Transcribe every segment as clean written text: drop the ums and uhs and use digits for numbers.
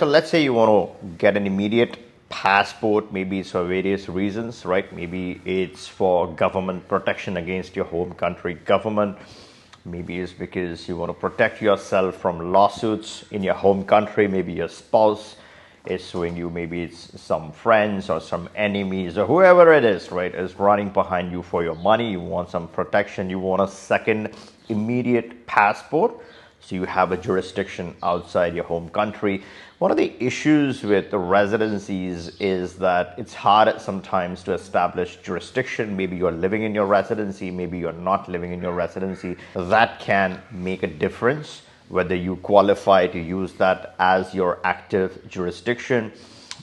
So let's say you want to get an immediate passport, maybe it's for various reasons, right? Maybe it's for government protection against your home country government. Maybe it's because you want to protect yourself from lawsuits in your home country. Maybe your spouse is suing you. Maybe it's some friends or some enemies or whoever it is, right, is running behind you for your money. You want some protection. You want a second immediate passport. So you have a jurisdiction outside your home country. One of the issues with the residencies is that it's hard sometimes to establish jurisdiction. Maybe you're living in your residency, maybe you're not living in your residency. That can make a difference whether you qualify to use that as your active jurisdiction.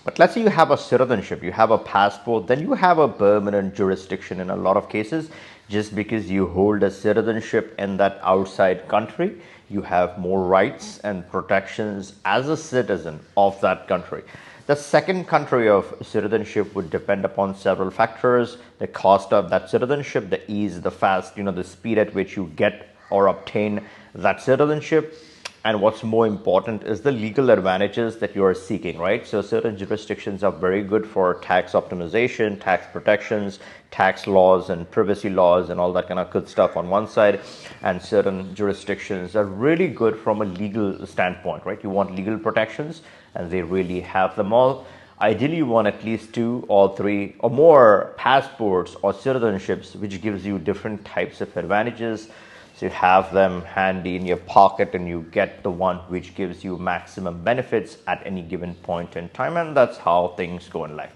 But let's say you have a citizenship, you have a passport, then you have a permanent jurisdiction in a lot of cases. Just because you hold a citizenship in that outside country, you have more rights and protections as a citizen of that country. The second country of citizenship would depend upon several factors: the cost of that citizenship, the ease, the fast, the speed at which you get or obtain that citizenship. And what's more important is the legal advantages that you are seeking, right? So certain jurisdictions are very good for tax optimization, tax protections, tax laws and privacy laws and all that kind of good stuff on one side. And certain jurisdictions are really good from a legal standpoint, right? You want legal protections and they really have them all. Ideally, you want at least 2 or 3 or more passports or citizenships, which gives you different types of advantages. So you have them handy in your pocket and you get the one which gives you maximum benefits at any given point in time. And that's how things go in life.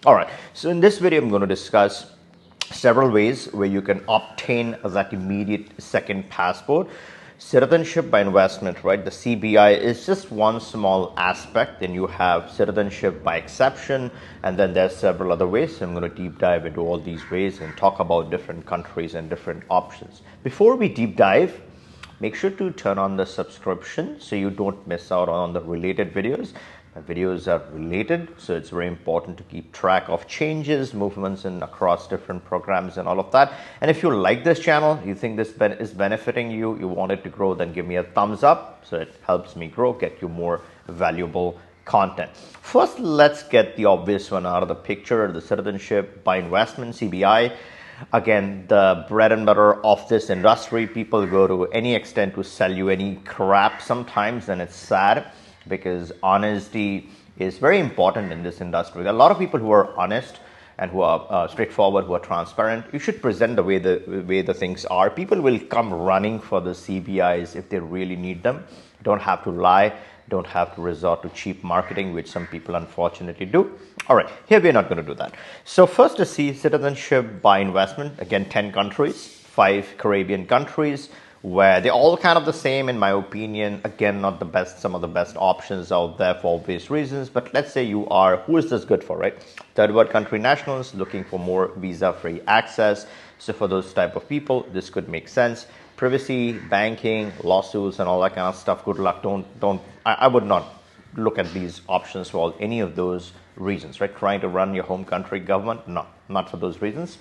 All right. So in this video, I'm going to discuss several ways where you can obtain that immediate second passport. Citizenship by investment, right? The CBI is just one small aspect. Then you have citizenship by exception, and then there's several other ways. So I'm going to deep dive into all these ways and talk about different countries and different options. Before we deep dive, make sure to turn on the subscription so you don't miss out on the related videos. My videos are related, so it's very important to keep track of changes, movements and across different programs and all of that. And if you like this channel, you think this is benefiting you, you want it to grow, then give me a thumbs up so it helps me grow, get you more valuable content. First, let's get the obvious one out of the picture, the citizenship by investment, CBI. Again, the bread and butter of this industry. People go to any extent to sell you any crap sometimes, and it's sad, because honesty is very important in this industry. There are a lot of people who are honest and who are straightforward, who are transparent. You should present the way the things are. People will come running for the CBIs if they really need them. Don't have to lie. Don't have to resort to cheap marketing, which some people unfortunately do. All right, here we're not going to do that. So first, to see citizenship by investment. Again, 10 countries, 5 Caribbean countries, where they're all kind of the same in my opinion. Again, not the best, some of the best options out there for obvious reasons. But let's say you are, who is this good for, right? Third world country nationals looking for more visa-free access. So for those type of people, this could make sense. Privacy, banking, lawsuits and all that kind of stuff, good luck. I would not look at these options for any of those reasons, right? Trying to run your home country government, no, not for those reasons.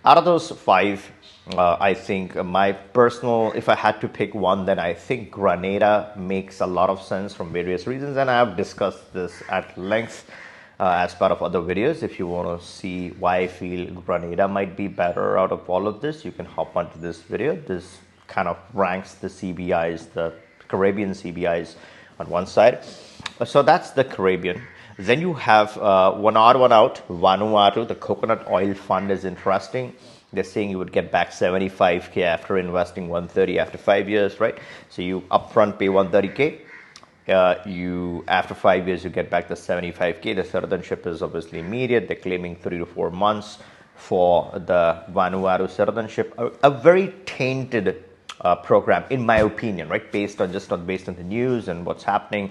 Out of those 5, I think my personal, if I had to pick one, then I think Grenada makes a lot of sense from various reasons. And I have discussed this at length as part of other videos. If you want to see why I feel Grenada might be better out of all of this, you can hop onto this video. This kind of ranks the CBIs, the Caribbean CBIs on one side. So that's the Caribbean. Then you have one odd one out, Vanuatu. The coconut oil fund is interesting. They're saying you would get back 75K after investing 130 after 5 years, right? So you upfront pay 130K. After 5 years, you get back the 75K. The citizenship is obviously immediate. They're claiming 3 to 4 months for the Vanuatu citizenship. A very tainted program, in my opinion, right? Based on the news and what's happening.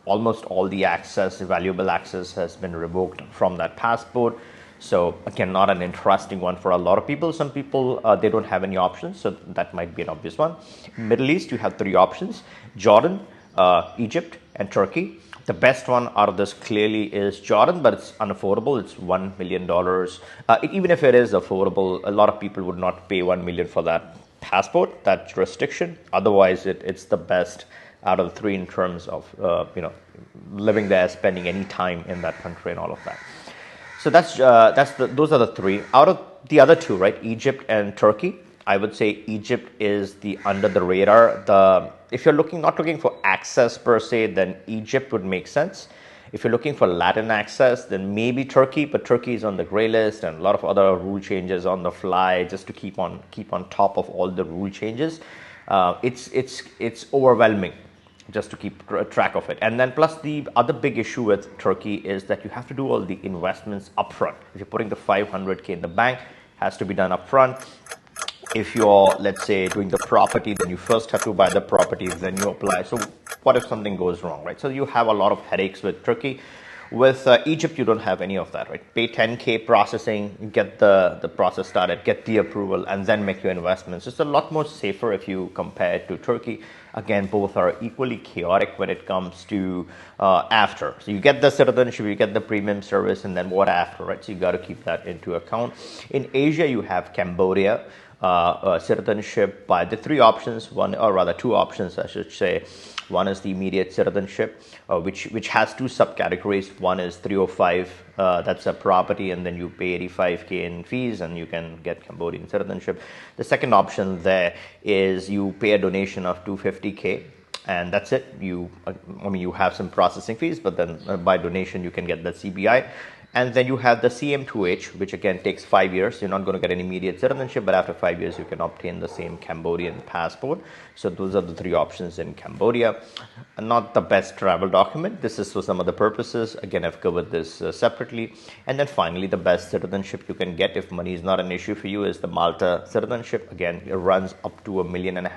Almost all the access, valuable access, has been revoked from that passport. So again, not an interesting one for a lot of people. Some people, they don't have any options, so that might be an obvious one. Middle East, you have 3 options: Jordan, Egypt and Turkey. The best one out of this clearly is Jordan, but it's unaffordable. It's $1 million. Even if it is affordable, a lot of people would not pay $1 million for that passport, that jurisdiction. Otherwise, it's the best out of the three in terms of living there, spending any time in that country, and all of that. So those are the three. Out of the other two, right, Egypt and Turkey, I would say Egypt is the under the radar. If you're not looking for access per se, then Egypt would make sense. If you're looking for Latin access, then maybe Turkey, but Turkey is on the gray list and a lot of other rule changes on the fly just to keep on top of all the rule changes. It's overwhelming just to keep track of it. And then plus the other big issue with Turkey is that you have to do all the investments upfront. If you're putting the 500K in the bank, it has to be done upfront. If you're, let's say, doing the property, then you first have to buy the property, then you apply. So what if something goes wrong, right? So you have a lot of headaches with Turkey. With Egypt, you don't have any of that, right? Pay 10K processing, get the process started, get the approval, and then make your investments. It's a lot more safer if you compare it to Turkey. Again, both are equally chaotic when it comes to after. So you get the citizenship, you get the premium service, and then what after, right? So you got to keep that into account. In Asia, you have Cambodia citizenship by the three options, two options, I should say. One is the immediate citizenship, which has two subcategories. One is 305, that's a property, and then you pay 85K in fees and you can get Cambodian citizenship. The second option there is you pay a donation of 250K. And that's it. You have some processing fees, but then by donation you can get the CBI. And then you have the CM2H, which again takes 5 years. You're not going to get an immediate citizenship, but after 5 years you can obtain the same Cambodian passport. So those are the three options in Cambodia. Not the best travel document. This is for some other purposes. Again, I've covered this separately. And then finally, the best citizenship you can get if money is not an issue for you is the Malta citizenship. Again, it runs up to $1.5 million.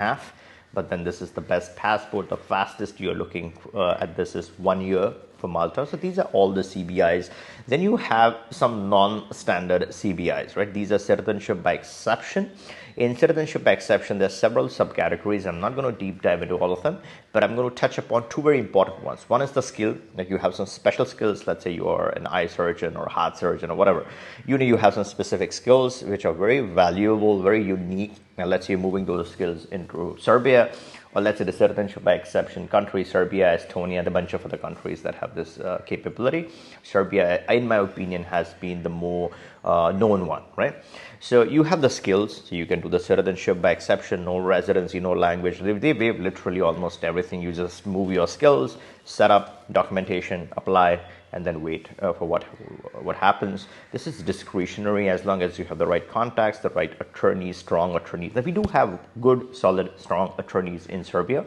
But then this is the best passport. The fastest you're looking at this is 1 year for Malta. So these are all the CBIs. Then you have some non-standard CBIs, right? These are citizenship by exception. In citizenship by exception, there are several subcategories. I'm not going to deep dive into all of them, but I'm going to touch upon two very important ones. One is the skill, like you have some special skills. Let's say you are an eye surgeon or heart surgeon or whatever. You have some specific skills which are very valuable, very unique. Now, let's say you're moving those skills into Serbia, or let's say the citizenship by exception country, Serbia, Estonia, and a bunch of other countries that have this capability. Serbia, in my opinion, has been the more known one, right? So you have the skills, so you can do the citizenship by exception, no residency, no language. They waive literally almost everything. You just move your skills, set up documentation, apply, and then wait for what happens. This is discretionary as long as you have the right contacts, the right attorneys, strong attorneys. We do have good, solid, strong attorneys in Serbia.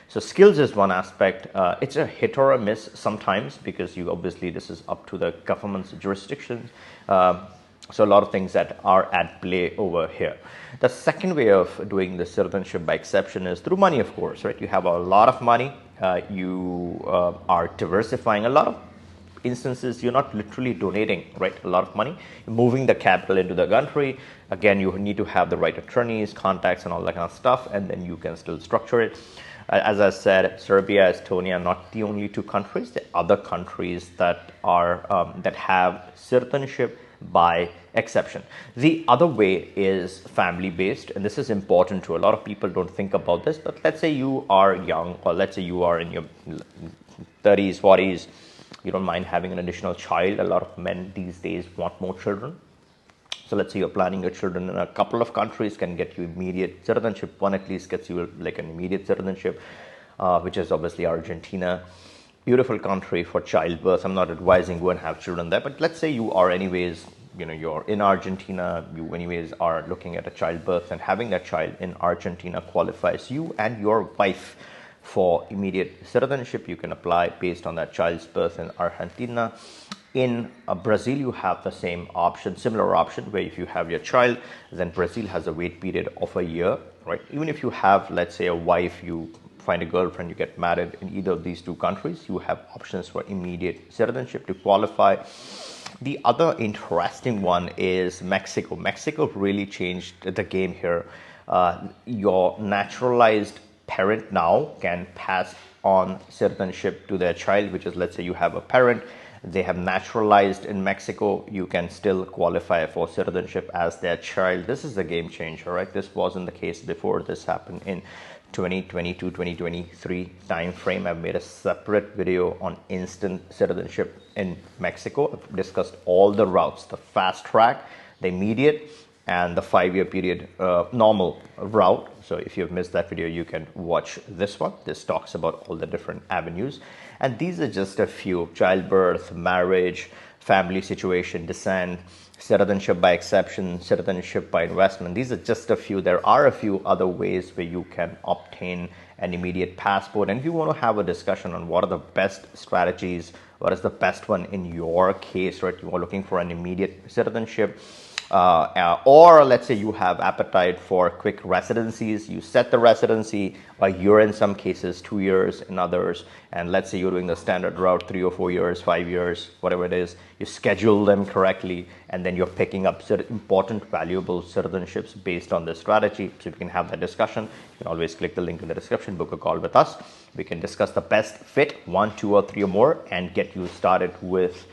So skills is one aspect. It's a hit or a miss sometimes because this is up to the government's jurisdiction. So a lot of things that are at play over here. The second way of doing the citizenship by exception is through money, of course, right? You have a lot of money. You are diversifying. A lot of instances, you're not literally donating, right, a lot of money. You're moving the capital into the country. Again, you need to have the right attorneys, contacts, and all that kind of stuff, and then you can still structure it. As I said, Serbia, Estonia are not the only two countries. There are other countries that have citizenship by exception. The other way is family-based, and this is important too. A lot of people don't think about this, but let's say you are young, or let's say you are in your 30s, 40s, you don't mind having an additional child. A lot of men these days want more children. So let's say you're planning your children in a couple of countries can get you immediate citizenship. One at least gets you like an immediate citizenship, which is obviously Argentina. Beautiful country for childbirth. I'm not advising go and have children there, but let's say you are anyways, you're in Argentina, you anyways are looking at a childbirth, and having that child in Argentina qualifies you and your wife for immediate citizenship. You can apply based on that child's birth in Argentina. In Brazil, you have the same option, similar option, where if you have your child, then Brazil has a wait period of a year, right? Even if you have, let's say, a wife, you find a girlfriend, you get married in either of these two countries, you have options for immediate citizenship to qualify. The other interesting one is Mexico. Mexico really changed the game here. Your naturalized parent now can pass on citizenship to their child, which is, let's say you have a parent, they have naturalized in Mexico, you can still qualify for citizenship as their child. This is a game changer, right? This wasn't the case before. This happened in 2022-2023 time frame. I've made a separate video on instant citizenship in Mexico. I've discussed all the routes, the fast track, the immediate, and the 5-year period normal route. So if you've missed that video, you can watch this one. This talks about all the different avenues. And these are just a few: childbirth, marriage, family situation, descent, citizenship by exception, citizenship by investment. These are just a few. There are a few other ways where you can obtain an immediate passport. And if you want to have a discussion on what are the best strategies, what is the best one in your case, right? You are looking for an immediate citizenship, or let's say you have appetite for quick residencies. You set the residency a year in some cases, 2 years in others, and let's say you're doing the standard route 3 or 4 years, 5 years, whatever it is. You schedule them correctly, and then you're picking up important, valuable citizenships based on this strategy. So if you can have that discussion, you can always click the link in the description, book a call with us. We can discuss the best fit, 1, 2, or 3 or more, and get you started with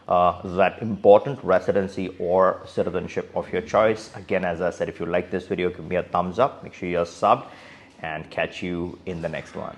that important residency or citizenship of your choice. Again, as I said, if you like this video, give me a thumbs up, make sure you're subbed, and catch you in the next one.